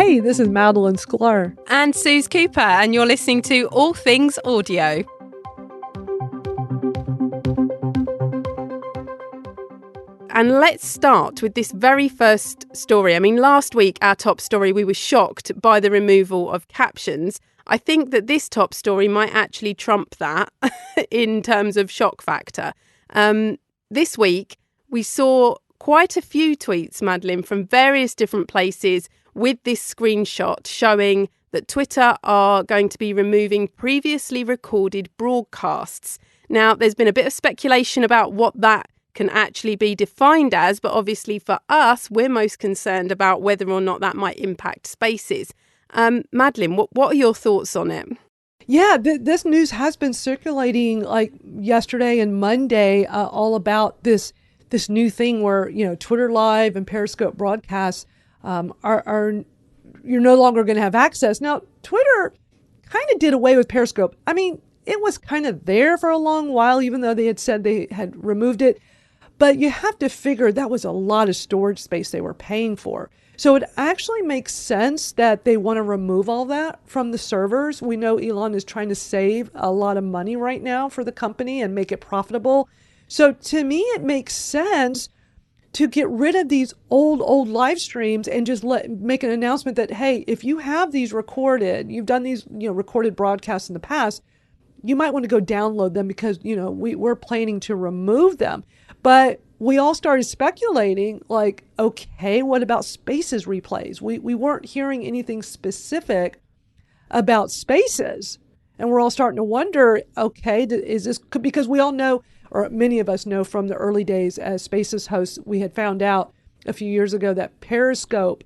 Hey, this is Madeline Sklar. And Suze Cooper, and you're listening to All Things Audio. And let's start with this very first story. I mean, last week, our top story, we were shocked by the removal of captions. I think that this top story might actually trump that in terms of shock factor. This week, we saw quite a few tweets, Madeline, from various different places with this screenshot showing that Twitter are going to be removing previously recorded broadcasts. Now, there's been a bit of speculation about what that can actually be defined as, but obviously for us, we're most concerned about whether or not that might impact Spaces. Madeline, what are your thoughts on it? Yeah, this news has been circulating like yesterday and Monday, all about this new thing where, Twitter Live and Periscope broadcasts are you're no longer going to have access. Now, Twitter kind of did away with Periscope. I mean, it was kind of there for a long while, even though they had said they had removed it. But you have to figure that was a lot of storage space they were paying for. So it actually makes sense that they want to remove all that from the servers. We know Elon is trying to save a lot of money right now for the company and make it profitable. So to me, it makes sense to get rid of these old live streams and just make an announcement that, hey, if you have these recorded, you've done these recorded broadcasts in the past, you might want to go download them because we're planning to remove them. But we all started speculating, like, okay, what about Spaces replays? We weren't hearing anything specific about Spaces, and we're all starting to wonder, okay, is this because we all know, or many of us know from the early days as Spaces hosts, we had found out a few years ago that Periscope,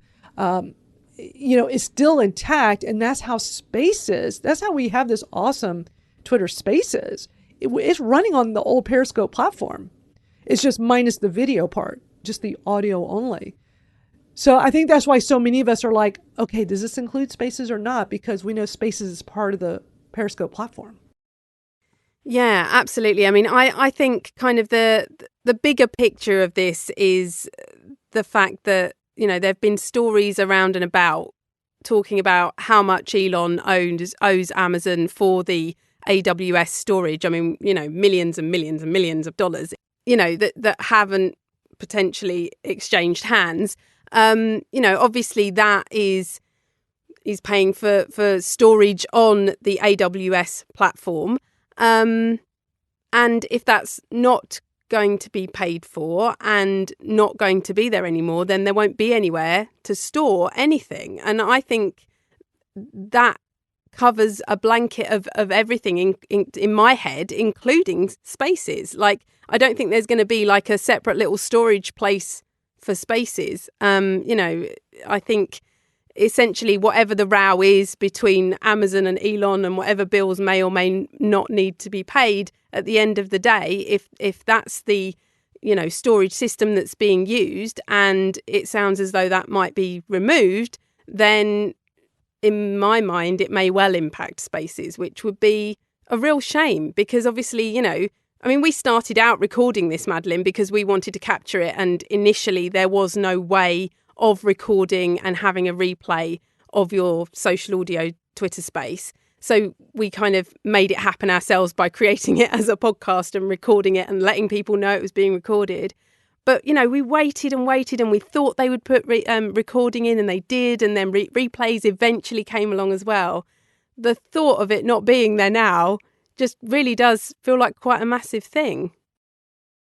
is still intact, and that's how Spaces, that's how we have this awesome Twitter Spaces. It's running on the old Periscope platform. It's just minus the video part, just the audio only. So I think that's why so many of us are like, okay, does this include Spaces or not? Because we know Spaces is part of the Periscope platform. Yeah, absolutely. I mean, I think kind of the bigger picture of this is the fact that, there have been stories around and about talking about how much Elon owes Amazon for the AWS storage. I mean, millions and millions and millions of dollars, that haven't potentially exchanged hands. Obviously that is paying for storage on the AWS platform. And if that's not going to be paid for and not going to be there anymore, then there won't be anywhere to store anything. And I think that covers a blanket of everything in my head, including Spaces. Like, I don't think there's going to be like a separate little storage place for Spaces. I think essentially whatever the row is between Amazon and Elon and whatever bills may or may not need to be paid at the end of the day, if that's the storage system that's being used and it sounds as though that might be removed, then in my mind it may well impact Spaces, which would be a real shame because obviously, we started out recording this, Madeline, because we wanted to capture it, and initially there was no way of recording and having a replay of your social audio Twitter space. So we kind of made it happen ourselves by creating it as a podcast and recording it and letting people know it was being recorded. But, we waited and waited and we thought they would put recording in, and they did. And then replays eventually came along as well. The thought of it not being there now just really does feel like quite a massive thing.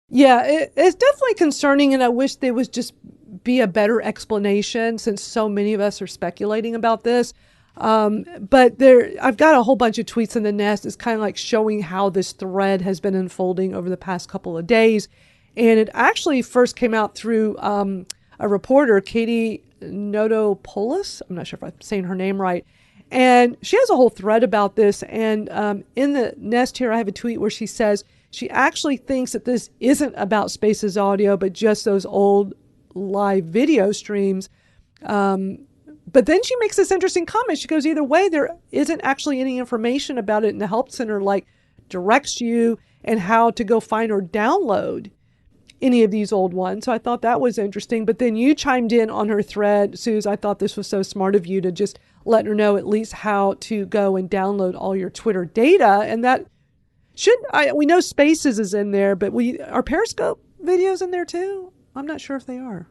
Yeah, it's definitely concerning. And I wish there was just be a better explanation since so many of us are speculating about this. But I've got a whole bunch of tweets in the nest. It's kind of like showing how this thread has been unfolding over the past couple of days. And it actually first came out through a reporter, Katie Notopoulos. I'm not sure if I'm saying her name right. And she has a whole thread about this. And in the nest here, I have a tweet where she says she actually thinks that this isn't about Spaces audio, but just those old live video streams. But then she makes this interesting comment. She goes, either way, there isn't actually any information about it in the Help Center, like directs you and how to go find or download any of these old ones. So I thought that was interesting. But then you chimed in on her thread, Suze. I thought this was so smart of you to just let her know at least how to go and download all your Twitter data. And that we know Spaces is in there, but are Periscope videos in there too? I'm not sure if they are.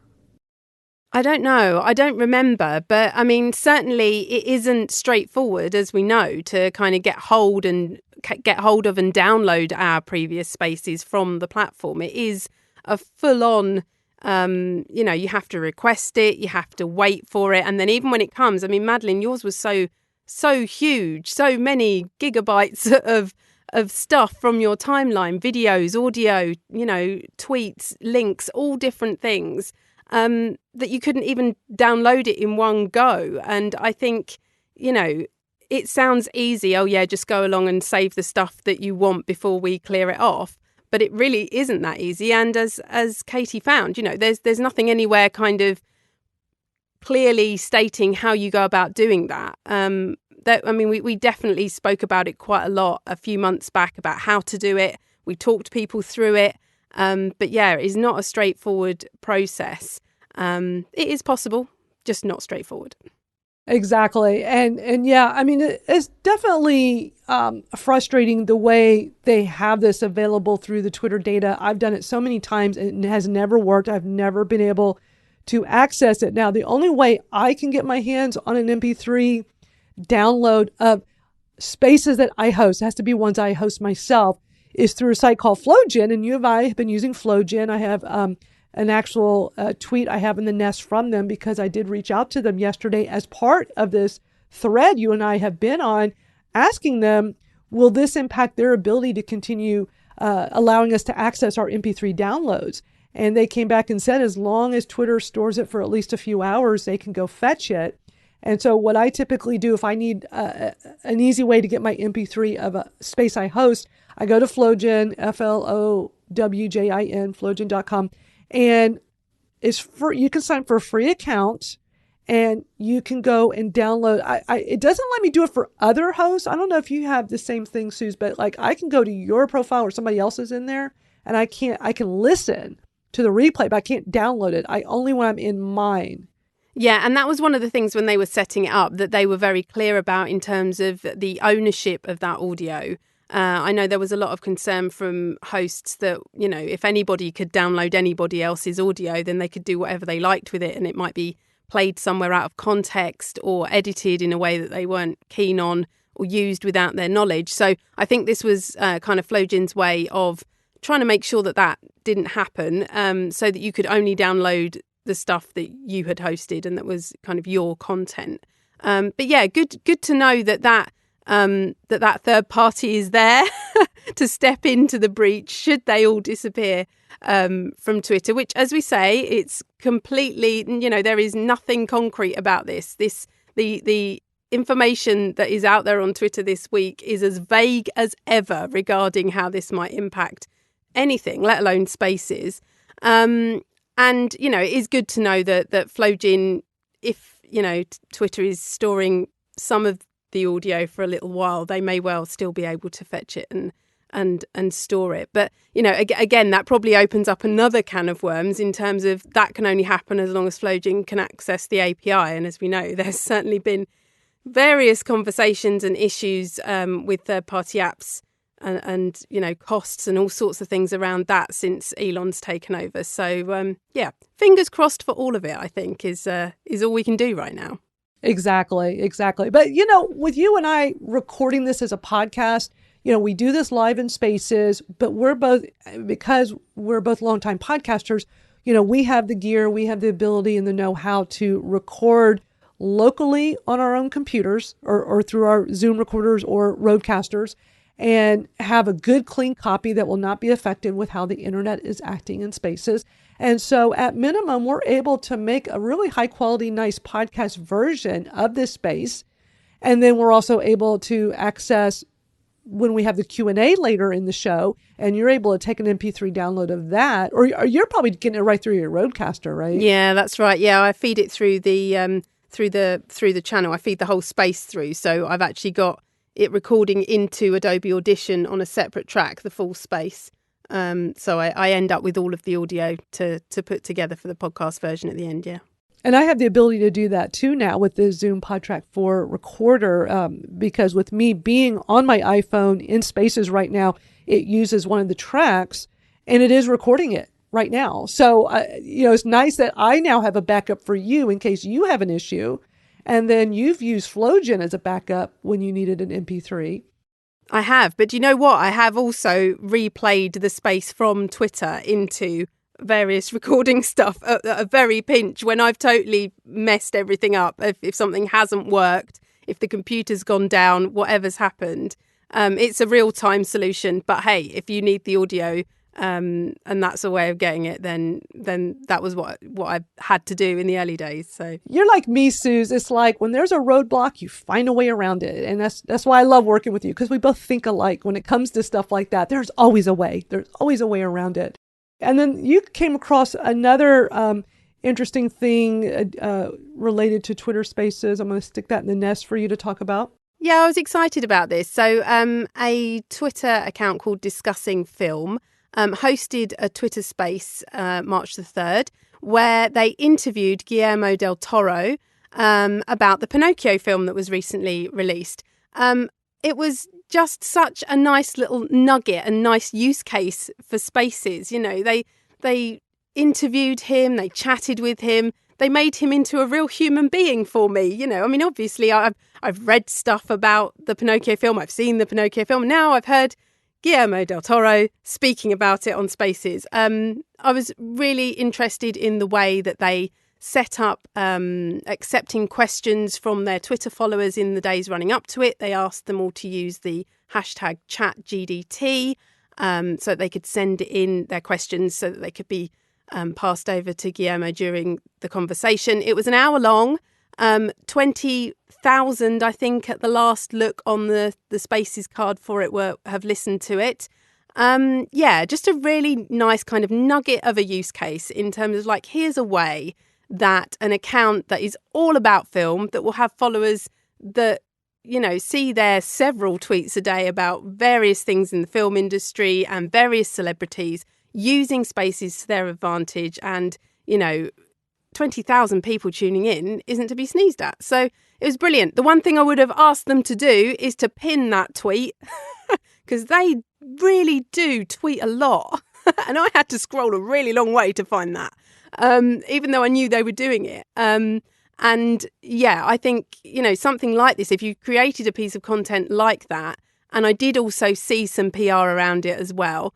I don't know. I don't remember. But I mean, certainly it isn't straightforward, as we know, to kind of get hold of and download our previous Spaces from the platform. It is a full-on, you have to request it, you have to wait for it. And then even when it comes, I mean, Madeline, yours was so huge, so many gigabytes of stuff from your timeline, videos, audio, tweets, links, all different things. That you couldn't even download it in one go. And I think, it sounds easy. Oh, yeah, just go along and save the stuff that you want before we clear it off. But it really isn't that easy. And as Katie found, there's nothing anywhere kind of clearly stating how you go about doing that. We definitely spoke about it quite a lot a few months back about how to do it. We talked people through it. But yeah, it is not a straightforward process. It is possible, just not straightforward. Exactly. And yeah, I mean, it's definitely frustrating the way they have this available through the Twitter data. I've done it so many times and it has never worked. I've never been able to access it. Now, the only way I can get my hands on an MP3 download of Spaces that I host, it has to be ones I host myself, is through a site called Flowjin. And you and I have been using Flowjin. I have an actual tweet I have in the nest from them because I did reach out to them yesterday as part of this thread you and I have been on, asking them, will this impact their ability to continue allowing us to access our MP3 downloads? And they came back and said, as long as Twitter stores it for at least a few hours, they can go fetch it. And so what I typically do, if I need an easy way to get my MP3 of a space I host, I go to Flowjin, Flowjin, Flowjin.com, and you can sign for a free account and you can go and download. It doesn't let me do it for other hosts. I don't know if you have the same thing, Suze, but like I can go to your profile or somebody else's in there and I can listen to the replay, but I can't download it. Only when I'm in mine. Yeah, and that was one of the things when they were setting it up that they were very clear about in terms of the ownership of that audio. I know there was a lot of concern from hosts that, if anybody could download anybody else's audio, then they could do whatever they liked with it and it might be played somewhere out of context or edited in a way that they weren't keen on or used without their knowledge. So I think this was kind of Flowjin's way of trying to make sure that didn't happen, so that you could only download the stuff that you had hosted and that was kind of your content. But yeah, good to know that third party is there to step into the breach should they all disappear from Twitter, which, as we say, it's completely, there is nothing concrete about this. The information that is out there on Twitter this week is as vague as ever regarding how this might impact anything, let alone Spaces. And, it is good to know that Flowjin, if, Twitter is storing some of the audio for a little while, they may well still be able to fetch it and store it. But, again, that probably opens up another can of worms in terms of that can only happen as long as Flowjin can access the API. And as we know, there's certainly been various conversations and issues with third-party apps and costs and all sorts of things around that since Elon's taken over. So fingers crossed for all of it, I think is all we can do right now. Exactly. But with you and I recording this as a podcast, we do this live in Spaces, but because we're both longtime podcasters, we have the gear, we have the ability and the know-how to record locally on our own computers or through our Zoom recorders or Roadcasters, and have a good, clean copy that will not be affected with how the internet is acting in Spaces. And so at minimum, we're able to make a really high quality, nice podcast version of this space. And then we're also able to access when we have the Q&A later in the show, and you're able to take an MP3 download of that, or you're probably getting it right through your Roadcaster, right? Yeah, that's right. Yeah, I feed it through the through the channel. I feed the whole space through. So I've actually got it recording into Adobe Audition on a separate track, the full space. So I end up with all of the audio to put together for the podcast version at the end, yeah. And I have the ability to do that too now with the Zoom PodTrack 4 recorder, because with me being on my iPhone in Spaces right now, it uses one of the tracks and it is recording it right now. So, it's nice that I now have a backup for you in case you have an issue. And then you've used Flowjin as a backup when you needed an MP3. I have, but you know what? I have also replayed the space from Twitter into various recording stuff at a very pinch when I've totally messed everything up. If something hasn't worked, if the computer's gone down, whatever's happened, it's a real-time solution. But hey, if you need the audio, and that's a way of getting it, then that was what I had to do in the early days. So you're like me, Suze. It's like when there's a roadblock, you find a way around it, and that's why I love working with you, because we both think alike when it comes to stuff like that. There's always a way. There's always a way around it. And then you came across another interesting thing related to Twitter Spaces. I'm going to stick that in the nest for you to talk about. Yeah, I was excited about this. So a Twitter account called Discussing Film hosted a Twitter space March the 3rd, where they interviewed Guillermo del Toro about the Pinocchio film that was recently released. It was just such a nice little nugget, a nice use case for Spaces. You know, they interviewed him, they chatted with him, they made him into a real human being for me. You know, I mean, obviously I've read stuff about the Pinocchio film, I've seen the Pinocchio film, now I've heard Guillermo del Toro speaking about it on Spaces. I was really interested in the way that they set up accepting questions from their Twitter followers in the days running up to it. They asked them all to use the hashtag #ChatGDT so they could send in their questions so that they could be passed over to Guillermo during the conversation. It was an hour long, 20,000, I think, at the last look on the Spaces card for it have listened to it. Just a really nice kind of nugget of a use case in terms of like, here's a way that an account that is all about film, that will have followers that, you know, see their several tweets a day about various things in the film industry and various celebrities using Spaces to their advantage, and, you know, 20,000 people tuning in isn't to be sneezed at. So it was brilliant. The one thing I would have asked them to do is to pin that tweet, because they really do tweet a lot. And I had to scroll a really long way to find that, even though I knew they were doing it. And yeah, I think, you know, something like this, if you created a piece of content like that, and I did also see some PR around it as well,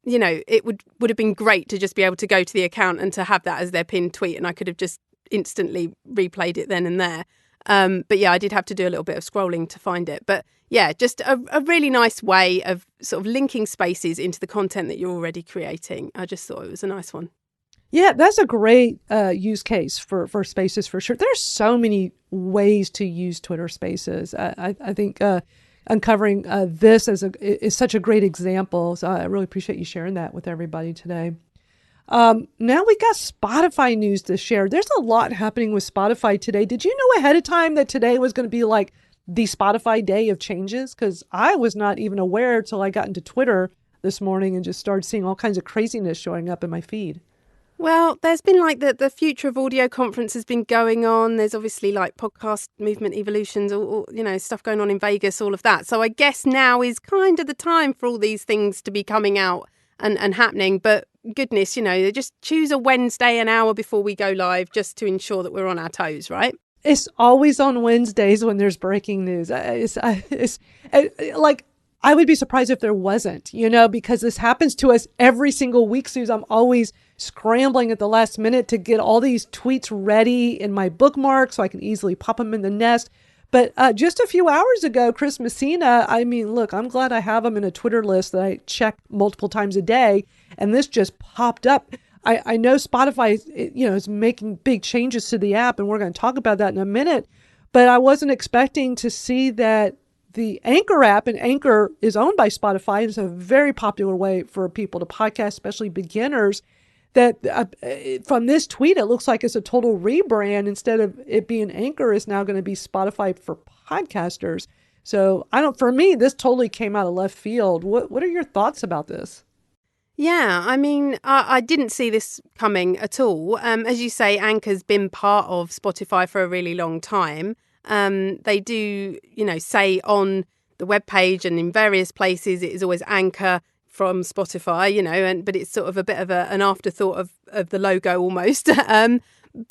you know, it would have been great to just be able to go to the account and to have that as their pinned tweet, and I could have just instantly replayed it then and there. But yeah, I did have to do a little bit of scrolling to find it. But yeah, just a really nice way of sort of linking Spaces into the content that you're already creating. I just thought it was a nice one. Yeah, that's a great use case for Spaces for sure. There's so many ways to use Twitter Spaces. I think uncovering this is such a great example. So I really appreciate you sharing that with everybody today. Now we got Spotify news to share. There's a lot happening with Spotify today. Did you know ahead of time that today was going to be like the Spotify day of changes? Because I was not even aware till I got into Twitter this morning and just started seeing all kinds of craziness showing up in my feed. Well, there's been like the Future of Audio conference has been going on. There's obviously like podcast movement evolutions, or you know, stuff going on in Vegas, all of that. So I guess now is kind of the time for all these things to be coming out and happening. But goodness, you know, they just choose a Wednesday an hour before we go live just to ensure that we're on our toes, right? It's always on Wednesdays when there's breaking news. It's like, I would be surprised if there wasn't, you know, because this happens to us every single week, Suze. I'm always scrambling at the last minute to get all these tweets ready in my bookmark so I can easily pop them in the nest. But just a few hours ago, Chris Messina, I mean, look, I'm glad I have him in a Twitter list that I check multiple times a day. And this just popped up. I know Spotify, you know, is making big changes to the app, and we're going to talk about that in a minute. But I wasn't expecting to see that the Anchor app, and Anchor is owned by Spotify. It's a very popular way for people to podcast, especially beginners. That from this tweet, it looks like it's a total rebrand. Instead of it being Anchor, it's now going to be Spotify for podcasters. So for me, this totally came out of left field. What are your thoughts about this? Yeah, I mean, I didn't see this coming at all. As you say, Anchor's been part of Spotify for a really long time. They do, say on the webpage and in various places, it is always Anchor from Spotify, but it's sort of a bit of an afterthought of the logo almost.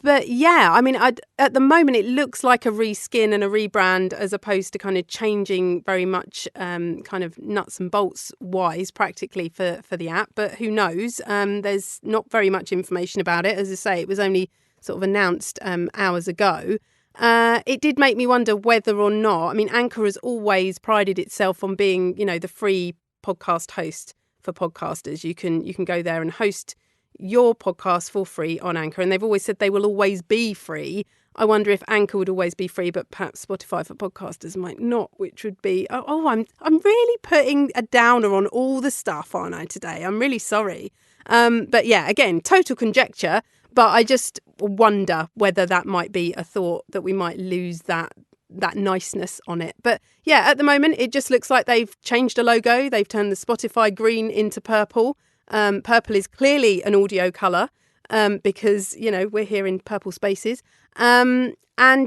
But yeah, I mean, at the moment, it looks like a reskin and a rebrand as opposed to kind of changing very much kind of nuts and bolts wise practically for the app. But who knows? There's not very much information about it. As I say, it was only sort of announced hours ago. It did make me wonder whether or not, I mean, Anchor has always prided itself on being, the free podcast host for podcasters. You can go there and host your podcast for free on Anchor, and they've always said they will always be free. I wonder if Anchor would always be free, but perhaps Spotify for podcasters might not, which would be I'm really putting a downer on all the stuff, aren't I, today? I'm really sorry. But yeah, again, total conjecture, but I just wonder whether that might be a thought that we might lose that niceness on it. But yeah, at the moment, it just looks like they've changed a logo. They've turned the Spotify green into purple. Purple is clearly an audio colour because, we're here in purple spaces. And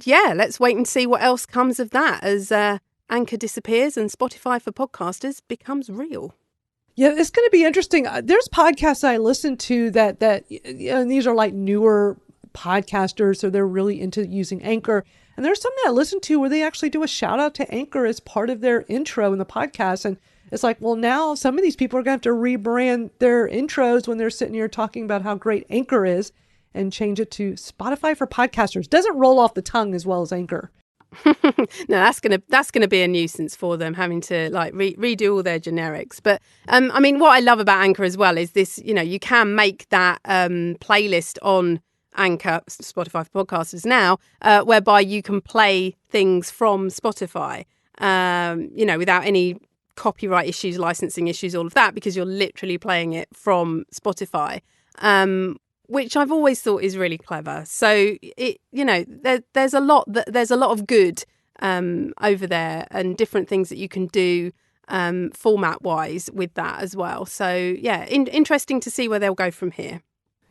yeah, let's wait and see what else comes of that as Anchor disappears and Spotify for podcasters becomes real. Yeah, it's going to be interesting. There's podcasts I listen to that and these are like newer podcasters, so they're really into using Anchor. And there's some that I listen to where they actually do a shout out to Anchor as part of their intro in the podcast. And it's like, well, now some of these people are going to have to rebrand their intros when they're sitting here talking about how great Anchor is and change it to Spotify for podcasters. Doesn't roll off the tongue as well as Anchor. No, that's gonna be a nuisance for them having to like redo all their generics. But I mean, what I love about Anchor as well is this. You can make that playlist on Anchor, Spotify for podcasters now, whereby you can play things from Spotify. Without any copyright issues, licensing issues, all of that, because you're literally playing it from Spotify, which I've always thought is really clever. So there's a lot of good over there and different things that you can do format wise with that as well. So yeah, interesting to see where they'll go from here.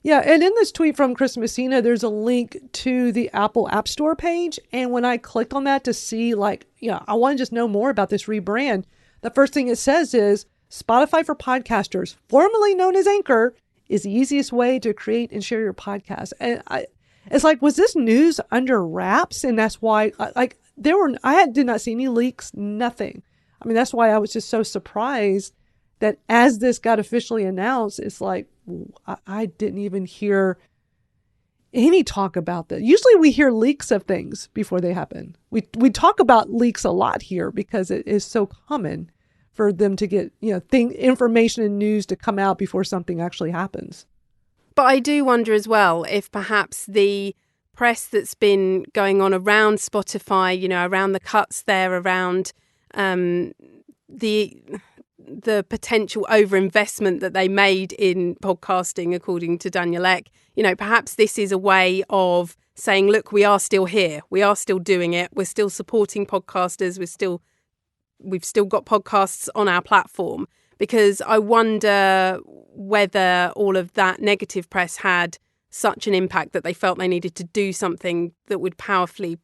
Yeah, and in this tweet from Chris Messina, there's a link to the Apple App Store page. And when I clicked on that to see, I want to just know more about this rebrand, the first thing it says is Spotify for podcasters, formerly known as Anchor, is the easiest way to create and share your podcast. And it's like, was this news under wraps? And that's why, I did not see any leaks, nothing. I mean, that's why I was just so surprised that as this got officially announced, it's like, I didn't even hear any talk about that. Usually we hear leaks of things before they happen. We talk about leaks a lot here because it is so common for them to get, information and news to come out before something actually happens. But I do wonder as well if perhaps the press that's been going on around Spotify, around the cuts there, around the potential overinvestment that they made in podcasting, according to Daniel Ek, perhaps this is a way of saying, look, we are still here. We are still doing it. We're still supporting podcasters. We've still got podcasts on our platform, because I wonder whether all of that negative press had such an impact that they felt they needed to do something that would powerfully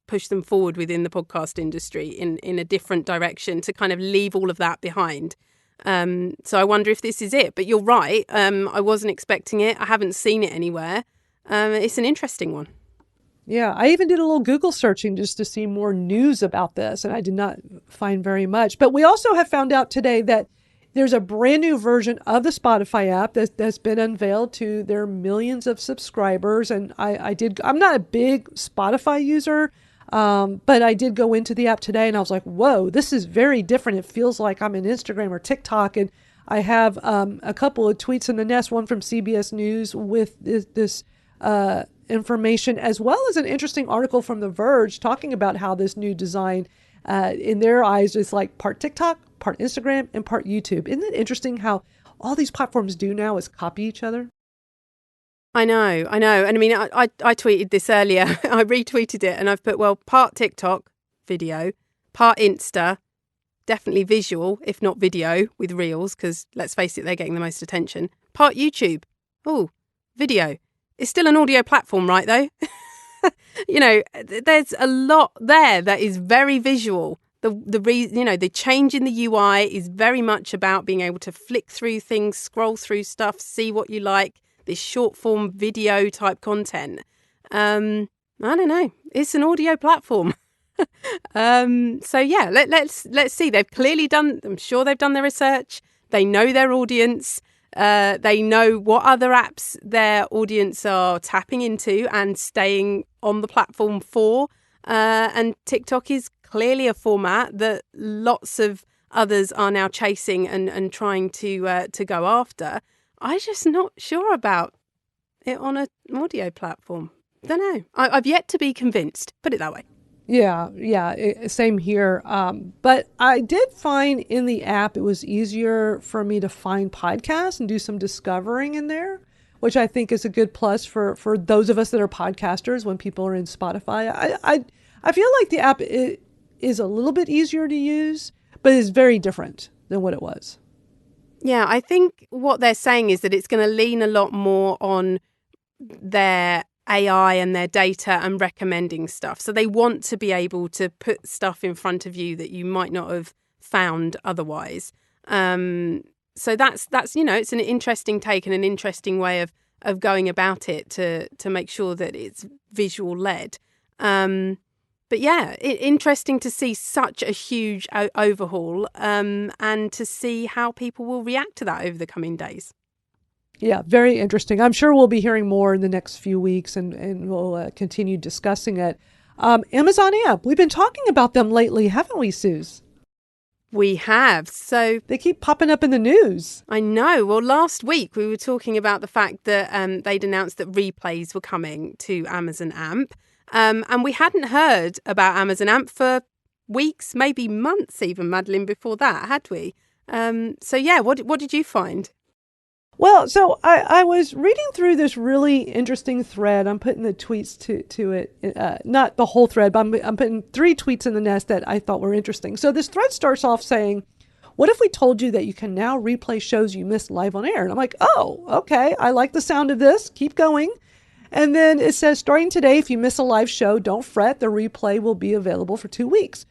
push them forward within the podcast industry in a different direction to kind of leave all of that behind. So I wonder if this is it. But you're right. I wasn't expecting it. I haven't seen it anywhere. It's an interesting one. Yeah, I even did a little Google searching just to see more news about this, and I did not find very much. But we also have found out today that there's a brand new version of the Spotify app that's been unveiled to their millions of subscribers. And I'm not a big Spotify user, but I did go into the app today and I was like, whoa, this is very different. It feels like I'm in Instagram or TikTok. And I have a couple of tweets in the nest, one from CBS News with this information, as well as an interesting article from The Verge talking about how this new design, in their eyes, is like part TikTok, part Instagram, and part YouTube. Isn't it interesting how all these platforms do now is copy each other? I know. And I mean, I tweeted this earlier. I retweeted it and I've put, part TikTok video, part Insta, definitely visual, if not video, with Reels, because let's face it, they're getting the most attention. Part YouTube. Oh, video. It's still an audio platform, right, though? There's a lot there that is very visual. The change in the UI is very much about being able to flick through things, scroll through stuff, see what you like, this short form video type content. I don't know. It's an audio platform. So yeah, let's see. They've clearly done. I'm sure they've done their research. They know their audience. They know what other apps their audience are tapping into and staying on the platform for. And TikTok is clearly a format that lots of others are now chasing and trying to go after. I'm just not sure about it on an audio platform. Don't know. I've yet to be convinced. Put it that way. Yeah, same here. But I did find in the app it was easier for me to find podcasts and do some discovering in there, which I think is a good plus for those of us that are podcasters when people are in Spotify. I feel like the app is a little bit easier to use, but it's very different than what it was. Yeah, I think what they're saying is that it's going to lean a lot more on their AI and their data and recommending stuff. So they want to be able to put stuff in front of you that you might not have found otherwise. So that's it's an interesting take and an interesting way of going about it to make sure that it's visual led. But yeah, interesting to see such a huge overhaul and to see how people will react to that over the coming days. Yeah, very interesting. I'm sure we'll be hearing more in the next few weeks and we'll continue discussing it. Amazon Amp, we've been talking about them lately, haven't we, Suze? We have. So they keep popping up in the news. I know. Well, last week we were talking about the fact that they'd announced that replays were coming to Amazon Amp. And we hadn't heard about Amazon Amp for weeks, maybe months even, Madeline, before that, had we? So yeah, what did you find? Well, so I was reading through this really interesting thread. I'm putting the tweets to it, not the whole thread, but I'm putting 3 tweets in the nest that I thought were interesting. So this thread starts off saying, what if we told you that you can now replay shows you missed live on air? And I'm like, oh, okay. I like the sound of this. Keep going. And then it says, starting today, if you miss a live show, don't fret. The replay will be available for 2 weeks.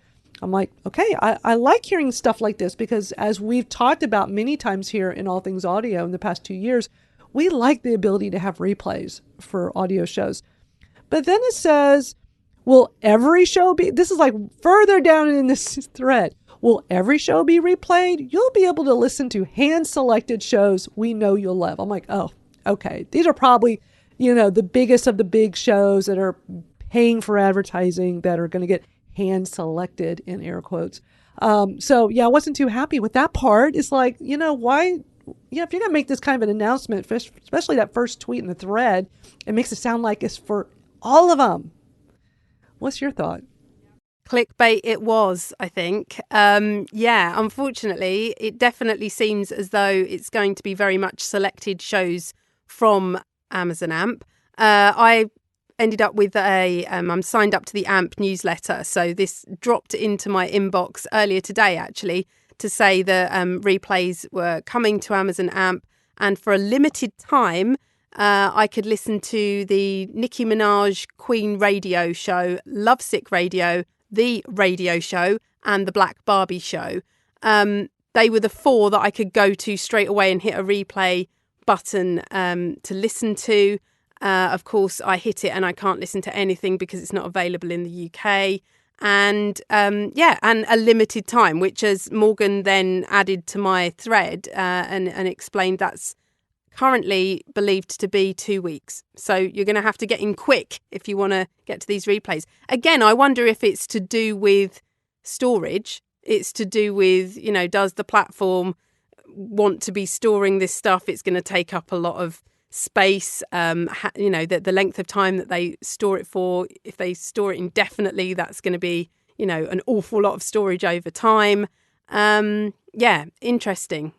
I'm like, okay, I like hearing stuff like this because as we've talked about many times here in All Things Audio in the past 2 years, we like the ability to have replays for audio shows. But then it says, will every show be, this is like further down in this thread, will every show be replayed? You'll be able to listen to hand-selected shows we know you'll love. I'm like, oh, okay. These are probably, the biggest of the big shows that are paying for advertising that are going to get hand-selected in air quotes. So yeah, I wasn't too happy with that part. It's like, why, if you're going to make this kind of an announcement, especially that first tweet in the thread, it makes it sound like it's for all of them. What's your thought? Clickbait it was, I think. Yeah, unfortunately, it definitely seems as though it's going to be very much selected shows from Amazon Amp. I ended up with I'm signed up to the AMP newsletter. So this dropped into my inbox earlier today, actually, to say that replays were coming to Amazon AMP. And for a limited time, I could listen to the Nicki Minaj Queen radio show, Lovesick Radio, The Radio Show, and The Black Barbie Show. They were the 4 that I could go to straight away and hit a replay button to listen to. Of course, I hit it and I can't listen to anything because it's not available in the UK. And and a limited time, which as Morgan then added to my thread and explained that's currently believed to be 2 weeks. So you're going to have to get in quick if you want to get to these replays. Again, I wonder if it's to do with storage. It's to do with, does the platform want to be storing this stuff? It's going to take up a lot of space, the length of time that they store it for. If they store it indefinitely, that's going to be, an awful lot of storage over time. Interesting.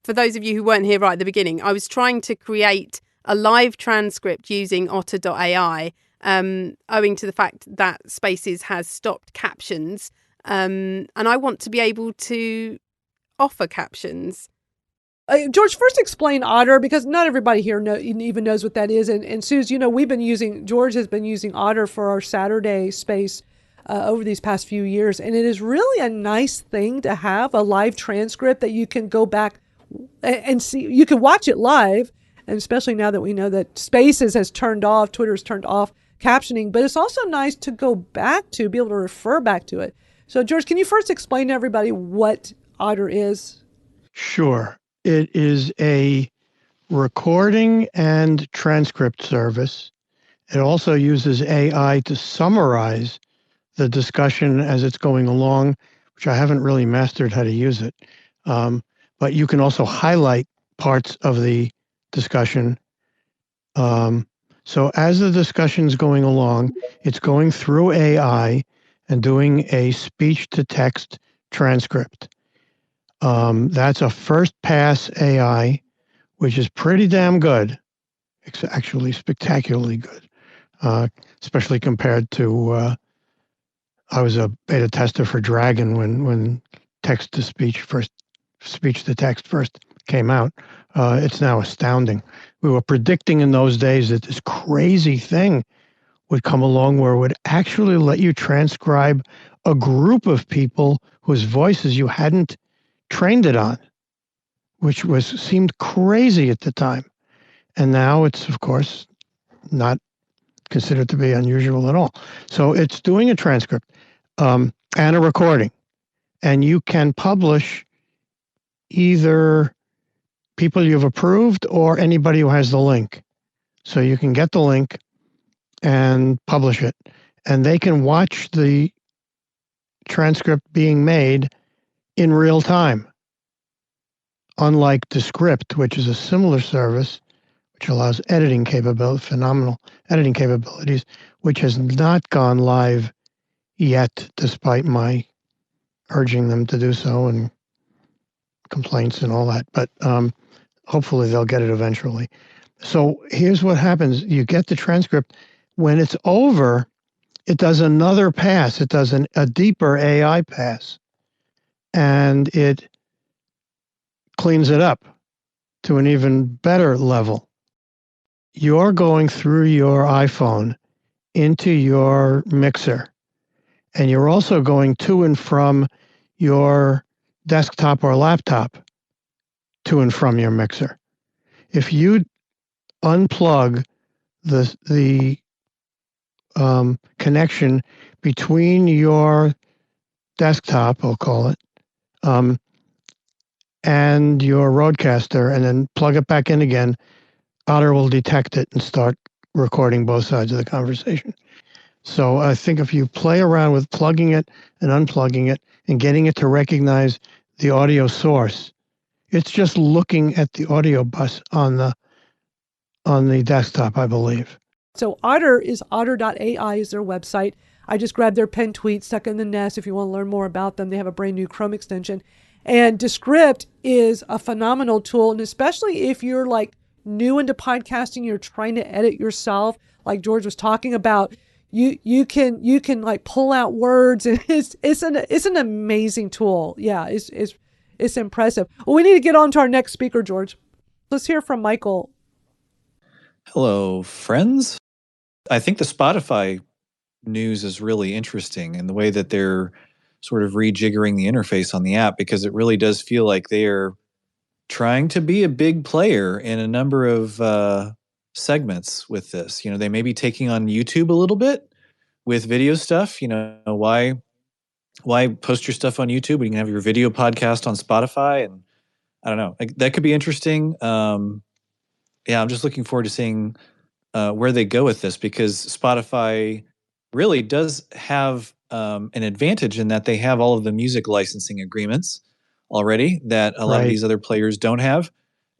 For those of you who weren't here right at the beginning, I was trying to create a live transcript using otter.ai owing to the fact that Spaces has stopped captions. And I want to be able to offer captions. George, first explain Otter, because not everybody here even knows what that is. And Suze, George has been using Otter for our Saturday space over these past few years. And it is really a nice thing to have a live transcript that you can go back and see. You can watch it live. And especially now that we know that Spaces has turned off, Twitter's turned off captioning. But it's also nice to go back to, be able to refer back to it. So, George, can you first explain to everybody what Otter is? Sure. It is a recording and transcript service. It also uses AI to summarize the discussion as it's going along, which I haven't really mastered how to use it. But you can also highlight parts of the discussion. So as the discussion's going along, it's going through AI and doing a speech-to-text transcript. That's a first pass AI, which is pretty damn good. It's actually spectacularly good, especially compared to, I was a beta tester for Dragon when text to speech to text first came out. It's now astounding. We were predicting in those days that this crazy thing would come along where it would actually let you transcribe a group of people whose voices you hadn't trained it on, which seemed crazy at the time. And now it's, of course, not considered to be unusual at all. So it's doing a transcript and a recording. And you can publish either people you've approved or anybody who has the link. So you can get the link and publish it. And they can watch the transcript being made in real time. Unlike Descript, which is a similar service, which allows phenomenal editing capabilities, which has not gone live yet, despite my urging them to do so and complaints and all that. But hopefully they'll get it eventually. So here's what happens. You get the transcript. When it's over, it does another pass. It does a deeper AI pass. And it cleans it up to an even better level. You're going through your iPhone into your mixer, and you're also going to and from your desktop or laptop to and from your mixer. If you unplug the connection between your desktop, I'll call it, and your Rodecaster, and then plug it back in again, Otter will detect it and start recording both sides of the conversation. So I think if you play around with plugging it and unplugging it and getting it to recognize the audio source, it's just looking at the audio bus on the desktop, I believe. So Otter is Otter.ai is their website. I just grabbed their pinned tweet, stuck in the nest. If you want to learn more about them, they have a brand new Chrome extension. And Descript is a phenomenal tool. And especially if you're like new into podcasting, you're trying to edit yourself, like George was talking about, you can like pull out words, and it's an amazing tool. Yeah, it's impressive. Well, we need to get on to our next speaker, George. Let's hear from Michael. Hello, friends. I think the Spotify news is really interesting in the way that they're sort of rejiggering the interface on the app, because it really does feel like they are trying to be a big player in a number of segments with this. They may be taking on YouTube a little bit with video stuff. Why post your stuff on YouTube when you can have your video podcast on Spotify? And I don't know, that could be interesting. Yeah, I'm just looking forward to seeing where they go with this, because Spotify really does have an advantage in that they have all of the music licensing agreements already that a lot of these other players don't have.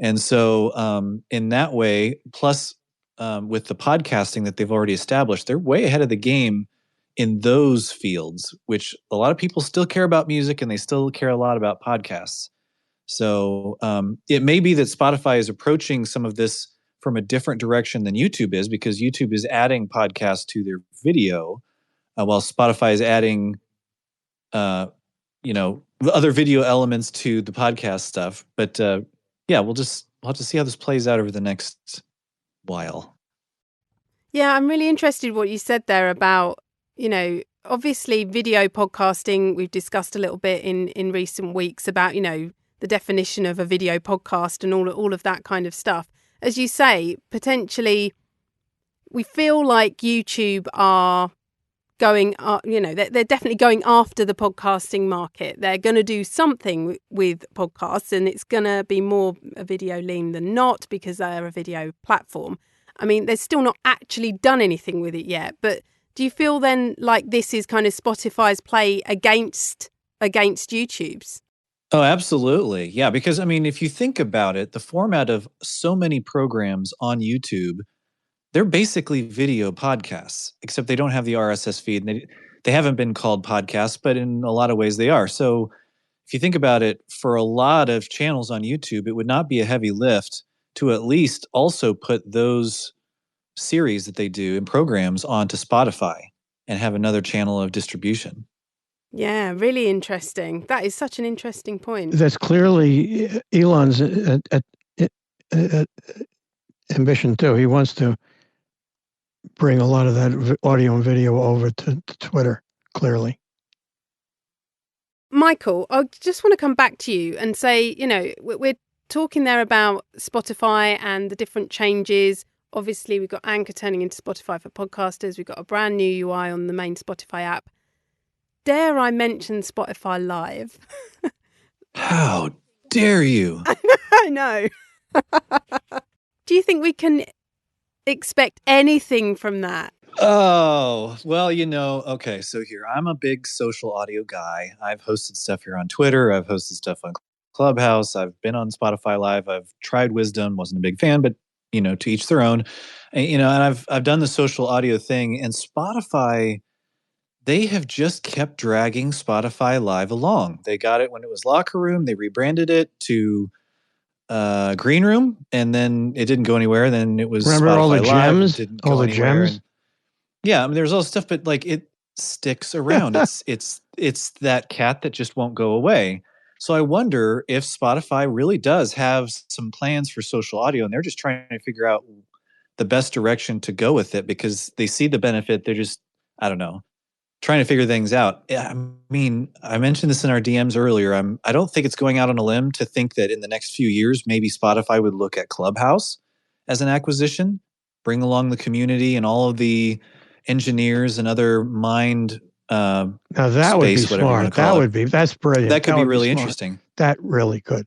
And so in that way, plus with the podcasting that they've already established, they're way ahead of the game in those fields, which a lot of people still care about music and they still care a lot about podcasts. So it may be that Spotify is approaching some of this from a different direction than YouTube is, because YouTube is adding podcasts to their video, while Spotify is adding, other video elements to the podcast stuff. But yeah, we'll have to see how this plays out over the next while. Yeah, I'm really interested what you said there about, obviously video podcasting. We've discussed a little bit in recent weeks about, the definition of a video podcast and all of that kind of stuff. As you say, potentially we feel like YouTube are going, they're definitely going after the podcasting market. They're going to do something with podcasts, and it's going to be more a video lean than not because they're a video platform. I mean, they've still not actually done anything with it yet. But do you feel then like this is kind of Spotify's play against YouTube's? Oh, absolutely. Yeah, because I mean, if you think about it, the format of so many programs on YouTube, they're basically video podcasts, except they don't have the RSS feed. And they haven't been called podcasts, but in a lot of ways they are. So if you think about it, for a lot of channels on YouTube, it would not be a heavy lift to at least also put those series that they do in programs onto Spotify and have another channel of distribution. Yeah, really interesting. That is such an interesting point. That's clearly Elon's ambition too. He wants to bring a lot of that audio and video over to Twitter, clearly. Michael, I just want to come back to you and say, we're talking there about Spotify and the different changes. Obviously, we've got Anchor turning into Spotify for podcasters. We've got a brand new UI on the main Spotify app. Dare I mention Spotify Live? How dare you? I know. Do you think we can expect anything from that? Oh, well, okay, so here, I'm a big social audio guy. I've hosted stuff here on Twitter. I've hosted stuff on Clubhouse. I've been on Spotify Live. I've tried Wisdom. Wasn't a big fan, but, to each their own. And I've done the social audio thing, and Spotify, they have just kept dragging Spotify Live along. They got it when it was Locker Room. They rebranded it to Green Room, and then it didn't go anywhere. Then it was Remember Spotify all the Live. gems? Didn't all go the anywhere. gems? Yeah, I mean, there's all stuff, but like it sticks around. It's that cat that just won't go away. So I wonder if Spotify really does have some plans for social audio, and they're just trying to figure out the best direction to go with it because they see the benefit. They're just, I don't know, trying to figure things out. I mean, I mentioned this in our DMs earlier. I don't think it's going out on a limb to think that in the next few years, maybe Spotify would look at Clubhouse as an acquisition, bring along the community and all of the engineers and other mind now that space, would be whatever you want smart. to call That's brilliant. That could be would really smart. interesting. That really could.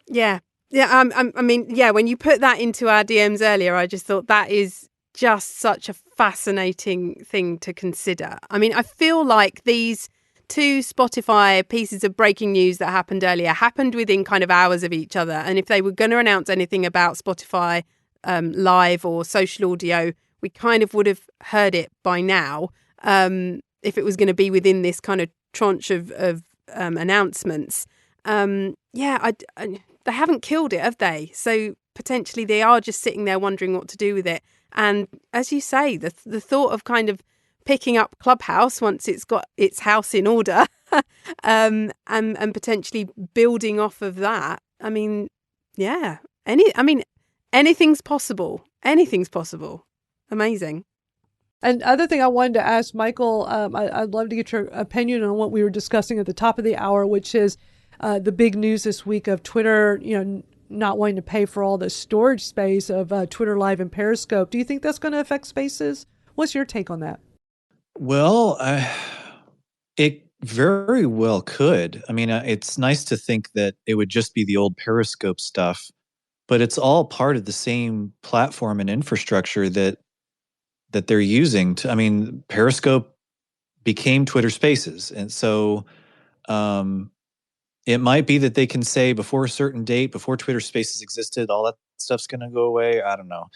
Yeah. I mean, when you put that into our DMs earlier, I just thought that is just such a fascinating thing to consider. I mean, I feel like these two Spotify pieces of breaking news that happened earlier happened within kind of hours of each other. And if they were going to announce anything about Spotify Live or social audio, we kind of would have heard it by now. If it was going to be within this kind of tranche of announcements. They haven't killed it, have they? So potentially they are just sitting there wondering what to do with it. And as you say, the thought of kind of picking up Clubhouse once it's got its house in order and potentially building off of that. I mean, yeah, anything's possible. Anything's possible. Amazing. And other thing I wanted to ask Michael, I'd love to get your opinion on what we were discussing at the top of the hour, which is the big news this week of Twitter, not wanting to pay for all the storage space of Twitter Live and Periscope. Do you think that's going to affect Spaces? What's your take on that? Well, it very well could. I mean, it's nice to think that it would just be the old Periscope stuff, but it's all part of the same platform and infrastructure that they're using. I mean, Periscope became Twitter Spaces, and so it might be that they can say before a certain date, before Twitter Spaces existed, all that stuff's going to go away. I don't know.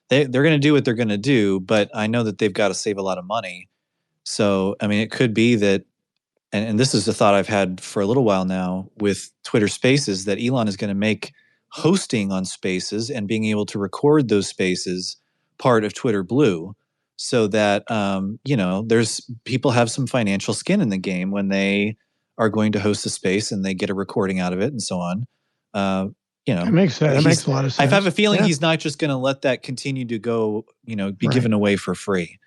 They're going to do what they're going to do, but I know that they've got to save a lot of money. So, I mean, it could be that, and this is a thought I've had for a little while now with Twitter Spaces, that Elon is going to make hosting on Spaces and being able to record those spaces part of Twitter Blue, so that there's people have some financial skin in the game when they are going to host a space and they get a recording out of it and so on. That makes a lot of sense. I have a feeling Yeah. he's not just going to let that continue to go, be given away for free.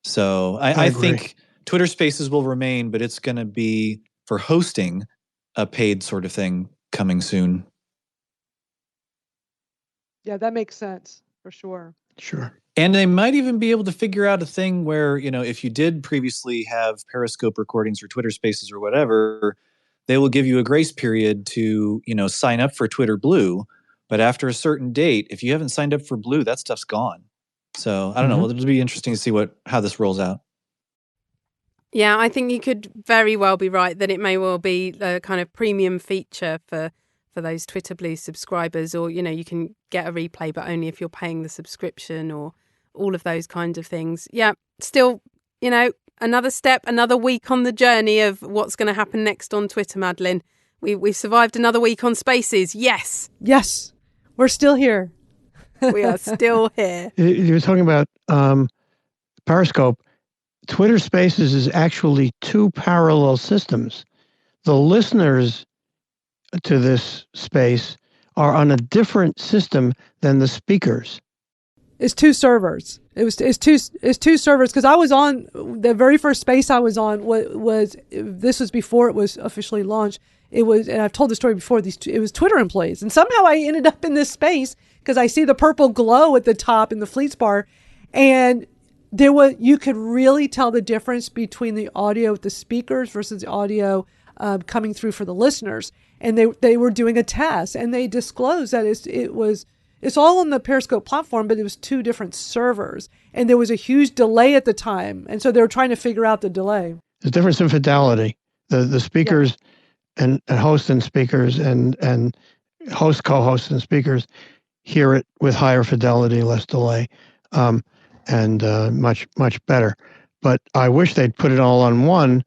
So I think Twitter Spaces will remain, but it's going to be for hosting a paid sort of thing coming soon. Yeah, that makes sense for sure. Sure. And they might even be able to figure out a thing where, if you did previously have Periscope recordings or Twitter Spaces or whatever, they will give you a grace period to, sign up for Twitter Blue. But after a certain date, if you haven't signed up for Blue, that stuff's gone. So I don't know. It'll be interesting to see how this rolls out. Yeah, I think you could very well be right that it may well be a kind of premium feature for those Twitter Blue subscribers, or, you can get a replay, but only if you're paying the subscription, or all of those kinds of things. Yeah, still, another step, another week on the journey of what's going to happen next on Twitter, Madeline. We've survived another week on Spaces. Yes. Yes, we're still here. We are still here. You were talking about Periscope. Twitter Spaces is actually two parallel systems. The listeners to this space are on a different system than the speakers. It's two servers. It's two servers, because I was on the very first space I was on was this was before it was officially launched. It was, and I've told the story before, it was Twitter employees, and somehow I ended up in this space because I see the purple glow at the top in the Fleets bar, and you could really tell the difference between the audio with the speakers versus the audio coming through for the listeners. And they were doing a test, and they disclosed that it's all on the Periscope platform, but it was two different servers, and there was a huge delay at the time, and so they were trying to figure out the delay. There's a difference in fidelity. The speakers and host and speakers and host, co-host and speakers hear it with higher fidelity, less delay, and much better. But I wish they'd put it all on one,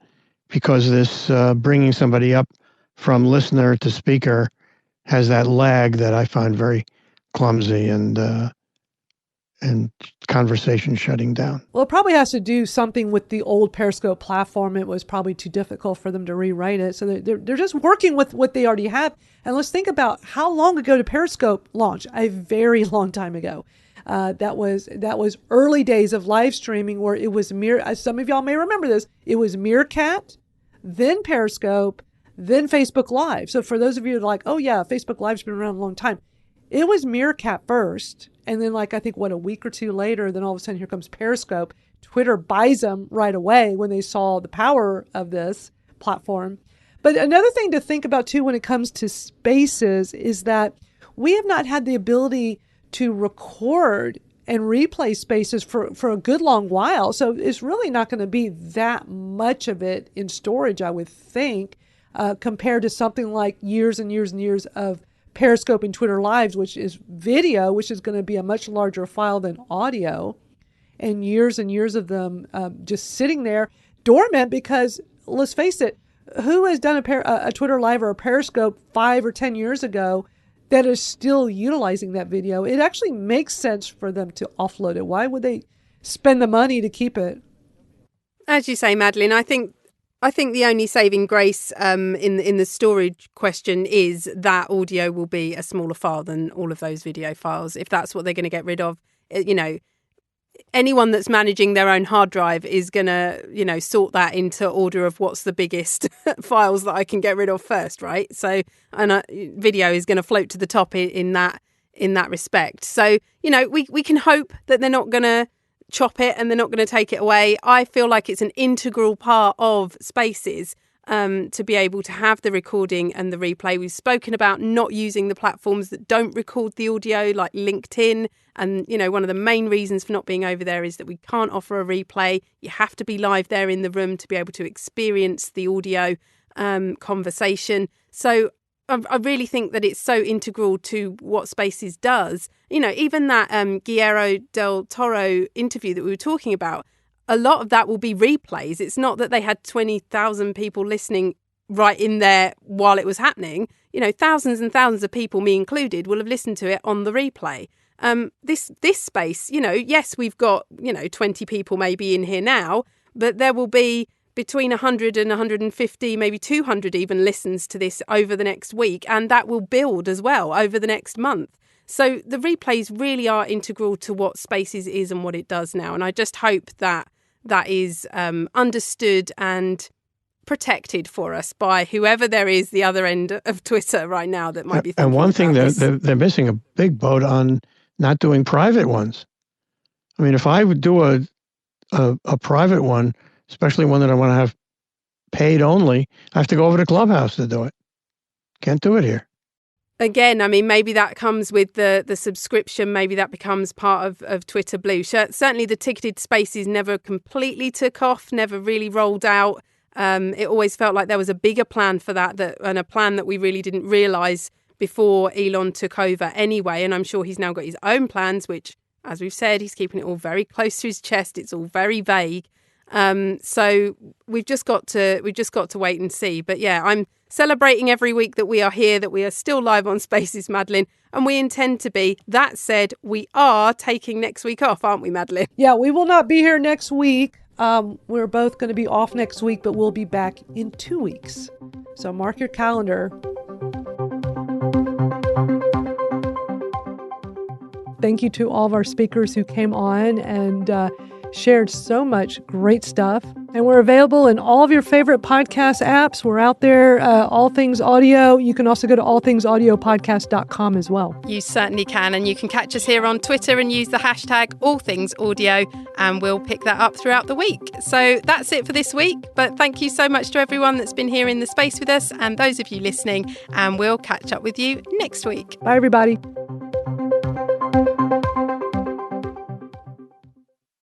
because this bringing somebody up from listener to speaker has that lag that I find very clumsy and conversation shutting down. Well, it probably has to do something with the old Periscope platform. It was probably too difficult for them to rewrite it. So they're just working with what they already have. And let's think about how long ago did Periscope launch? A very long time ago. That was early days of live streaming, where it was some of y'all may remember this. It was Meerkat, then Periscope, then Facebook Live. So for those of you that are like, oh yeah, Facebook Live's been around a long time. It was Meerkat first, and then I think a week or two later, then all of a sudden here comes Periscope. Twitter buys them right away when they saw the power of this platform. But another thing to think about too when it comes to Spaces is that we have not had the ability to record and replay Spaces for a good long while. So it's really not going to be that much of it in storage, I would think, compared to something like years and years and years of Periscope and Twitter Lives, which is video, which is going to be a much larger file than audio, and years of them just sitting there dormant, because let's face it, who has done a Twitter Live or a Periscope 5 or 10 years ago that is still utilizing that video? It actually makes sense for them to offload it. Why would they spend the money to keep it? As you say, Madeline, I think the only saving grace in the storage question is that audio will be a smaller file than all of those video files. If that's what they're going to get rid of, anyone that's managing their own hard drive is going to, sort that into order of what's the biggest files that I can get rid of first, right? So, and video is going to float to the top in that respect. So, we can hope that they're not going to chop it and they're not going to take it away. I feel like it's an integral part of Spaces to be able to have the recording and the replay. We've spoken about not using the platforms that don't record the audio, like LinkedIn. And, one of the main reasons for not being over there is that we can't offer a replay. You have to be live there in the room to be able to experience the audio conversation. So I really think that it's so integral to what Spaces does. Even that Guillermo del Toro interview that we were talking about, a lot of that will be replays. It's not that they had 20,000 people listening right in there while it was happening, thousands and thousands of people, me included, will have listened to it on the replay. This space, yes, we've got, 20 people maybe in here now, but there will be between 100 and 150, maybe 200 even listens to this over the next week. And that will build as well over the next month. So the replays really are integral to what Spaces is and what it does now. And I just hope that is understood and protected for us by whoever there is the other end of Twitter right now that might be thinking. And one thing they're missing a big boat on not doing private ones. I mean, if I would do a private one, especially one that I want to have paid only, I have to go over to Clubhouse to do it. Can't do it here. Again, I mean, maybe that comes with the subscription. Maybe that becomes part of Twitter Blue. Certainly the ticketed spaces never completely took off, never really rolled out. It always felt like there was a bigger plan for that and a plan that we really didn't realise before Elon took over anyway. And I'm sure he's now got his own plans, which, as we've said, he's keeping it all very close to his chest. It's all very vague. So we've just got to wait and see. But yeah, I'm celebrating every week that we are here, that we are still live on Spaces, Madeline, and we intend to be. That said, we are taking next week off, aren't we, Madeline? Yeah, we will not be here next week. We're both going to be off next week, but we'll be back in 2 weeks. So mark your calendar. Thank you to all of our speakers who came on and shared so much great stuff. And we're available in all of your favorite podcast apps. We're out there, All Things Audio. You can also go to allthingsaudiopodcast.com as well. You certainly can. And you can catch us here on Twitter and use the hashtag AllThingsAudio, and we'll pick that up throughout the week. So that's it for this week. But thank you so much to everyone that's been here in the space with us and those of you listening. And we'll catch up with you next week. Bye, everybody.